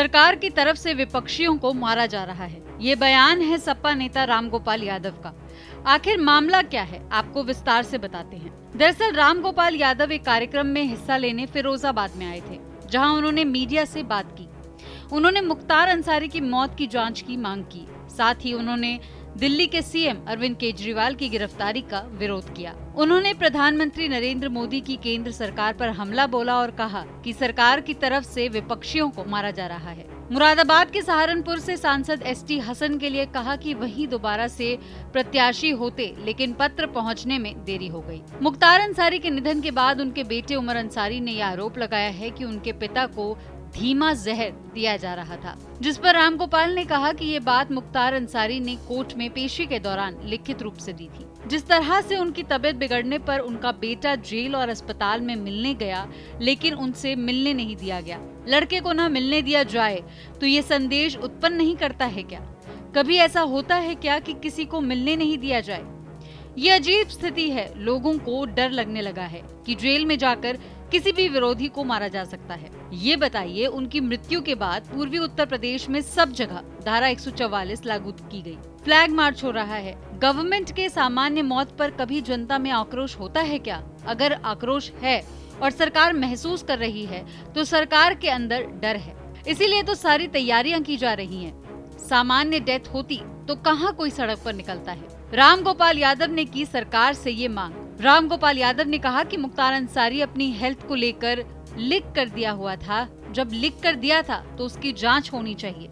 सरकार की तरफ से विपक्षियों को मारा जा रहा है। ये बयान है सपा नेता रामगोपाल यादव का। आखिर मामला क्या है, आपको विस्तार से बताते हैं। दरअसल रामगोपाल यादव एक कार्यक्रम में हिस्सा लेने फिरोजाबाद में आए थे, जहां उन्होंने मीडिया से बात की। उन्होंने मुख्तार अंसारी की मौत की जांच की मांग की। साथ ही उन्होंने दिल्ली के सीएम अरविंद केजरीवाल की गिरफ्तारी का विरोध किया। उन्होंने प्रधानमंत्री नरेंद्र मोदी की केंद्र सरकार पर हमला बोला और कहा कि सरकार की तरफ से विपक्षियों को मारा जा रहा है। मुरादाबाद के सहारनपुर से सांसद एसटी हसन के लिए कहा कि वही दोबारा से प्रत्याशी होते, लेकिन पत्र पहुंचने में देरी हो गई। मुख्तार अंसारी के निधन के बाद उनके बेटे उमर अंसारी ने यह आरोप लगाया है कि उनके पिता को धीमा जहर दिया जा रहा था, जिस पर रामगोपाल ने कहा कि ये बात मुख्तार अंसारी ने कोर्ट में पेशी के दौरान लिखित रूप से दी थी। जिस तरह से उनकी तबीयत बिगड़ने पर उनका बेटा जेल और अस्पताल में मिलने गया, लेकिन उनसे मिलने नहीं दिया गया। लड़के को न मिलने दिया जाए तो ये संदेश उत्पन्न नहीं करता है क्या? कभी ऐसा होता है क्या कि किसी को मिलने नहीं दिया जाए? ये अजीब स्थिति है। लोगों को डर लगने लगा है कि जेल में जाकर किसी भी विरोधी को मारा जा सकता है। ये बताइए, उनकी मृत्यु के बाद पूर्वी उत्तर प्रदेश में सब जगह धारा 144 लागू की गई। फ्लैग मार्च हो रहा है। गवर्नमेंट के सामान्य मौत पर कभी जनता में आक्रोश होता है क्या? अगर आक्रोश है और सरकार महसूस कर रही है तो सरकार के अंदर डर है। इसीलिए तो सारी तैयारियां की जा रही हैं। सामान्य डेथ होती तो कहां कोई सड़क पर निकलता है। रामगोपाल यादव ने की सरकार से ये मांग। रामगोपाल यादव ने कहा कि मुख्तार अंसारी अपनी हेल्थ को लेकर लिख कर दिया हुआ था। जब लिख कर दिया था तो उसकी जांच होनी चाहिए।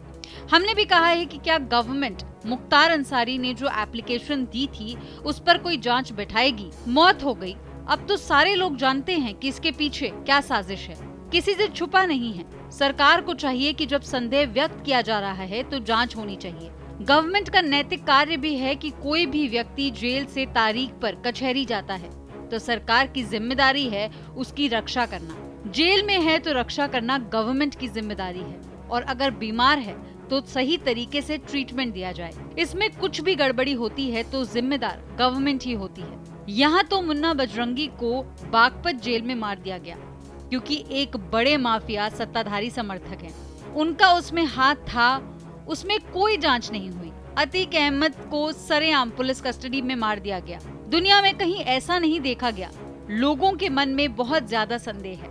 हमने भी कहा है कि क्या गवर्नमेंट मुख्तार अंसारी ने जो एप्लीकेशन दी थी उस पर कोई जांच बैठाएगी? मौत हो गई, अब तो सारे लोग जानते हैं कि इसके पीछे क्या साजिश है। किसी से छुपा नहीं है। सरकार को चाहिए कि जब संदेह व्यक्त किया जा रहा है तो जांच होनी चाहिए। गवर्नमेंट का नैतिक कार्य भी है कि कोई भी व्यक्ति जेल से तारीख पर कचहरी जाता है तो सरकार की जिम्मेदारी है उसकी रक्षा करना। जेल में है तो रक्षा करना गवर्नमेंट की जिम्मेदारी है, और अगर बीमार है तो सही तरीके से ट्रीटमेंट दिया जाए। इसमें कुछ भी गड़बड़ी होती है तो जिम्मेदार गवर्नमेंट ही होती है। यहाँ तो मुन्ना बजरंगी को बागपत जेल में मार दिया गया क्योंकि एक बड़े माफिया सत्ताधारी समर्थक हैं। उनका उसमें हाथ था, उसमें कोई जांच नहीं हुई। अतीक अहमद को सरेआम पुलिस कस्टडी में मार दिया गया। दुनिया में कहीं ऐसा नहीं देखा गया। लोगों के मन में बहुत ज्यादा संदेह है।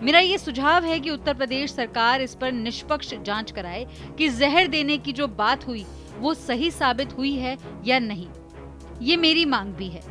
मेरा ये सुझाव है कि उत्तर प्रदेश सरकार इस पर निष्पक्ष जांच कराए कि जहर देने की जो बात हुई वो सही साबित हुई है या नहीं। ये मेरी मांग भी है।